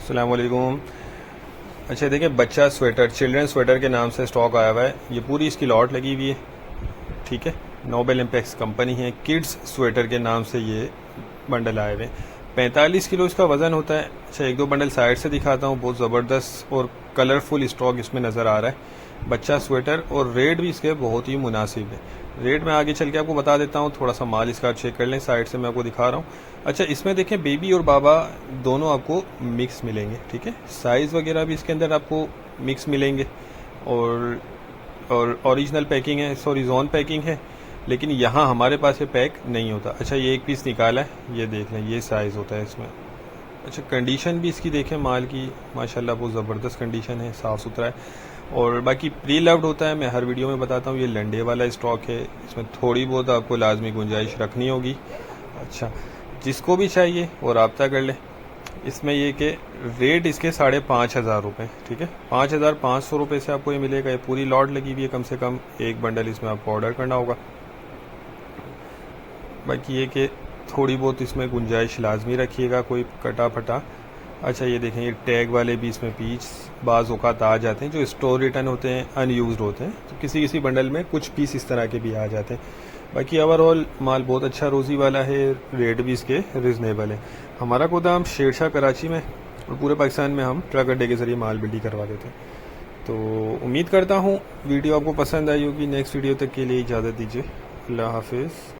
अस्सलाम वालेकुम। अच्छा देखिए, बच्चा स्वेटर, चिल्ड्रन स्वेटर के नाम से स्टॉक आया हुआ है। ये पूरी इसकी लॉट लगी हुई है, ठीक है। नोबेल इम्पैक्स कंपनी है। किड्स स्वेटर के नाम से ये बंडल आए हुए हैं। 45 किलो इसका वज़न होता है। अच्छा, एक दो बंडल साइड से दिखाता हूँ। बहुत ज़बरदस्त और कलरफुल स्टॉक इसमें नज़र आ रहा है। बच्चा स्वेटर, और रेट भी इसके बहुत ही मुनासिब है। रेट मैं आगे चल के आपको बता देता हूँ। थोड़ा सा माल इसका चेक कर लें, साइड से मैं आपको दिखा रहा हूँ। अच्छा, इसमें देखें बेबी और बाबा दोनों आपको मिक्स मिलेंगे, ठीक है। साइज़ वगैरह भी इसके अंदर आपको मिक्स मिलेंगे। और ओरिजिनल पैकिंग है, सॉरी जोन पैकिंग है, लेकिन यहाँ हमारे पास ये पैक नहीं होता। अच्छा, ये एक पीस निकाला है, ये देख लें, ये साइज़ होता है इसमें। अच्छा, कंडीशन भी इसकी देखें माल की, माशाल्लाह बहुत ज़बरदस्त कंडीशन है, साफ़ सुथरा है। और बाकी प्री लव्ड होता है, मैं हर वीडियो में बताता हूँ। ये लंडे वाला स्टॉक है, इसमें थोड़ी बहुत आपको लाजमी गुंजाइश रखनी होगी। अच्छा, जिसको भी चाहिए वो रब्ता कर ले। इसमें ये कि रेट इसके 5,500 रुपये, ठीक है। 5,500 रुपये से आपको ये मिलेगा। ये पूरी लॉट लगी हुई है, कम से कम एक बंडल इसमें आपको ऑर्डर करना होगा। बाकी ये कि थोड़ी बहुत इसमें गुंजाइश लाजमी रखिएगा, कोई कटा फटा। अच्छा, ये देखें, ये टैग वाले भी इसमें पीस बाज़ औक़ात आ जाते हैं, जो स्टोर रिटर्न होते हैं, अनयूज्ड होते हैं, तो किसी किसी बंडल में कुछ पीस इस तरह के भी आ जाते हैं। बाकी ओवरऑल माल बहुत अच्छा रोज़ी वाला है, रेट भी इसके रिजनेबल है। हमारा गोदाम शेरशाह कराची में, और पूरे पाकिस्तान में हम ट्रक अड्डे के ज़रिए माल बिल्डी करवा देते हैं। तो उम्मीद करता हूँ वीडियो आपको पसंद आई होगी। नेक्स्ट वीडियो तक के लिए इजाज़त दीजिए। अल्लाह हाफिज़।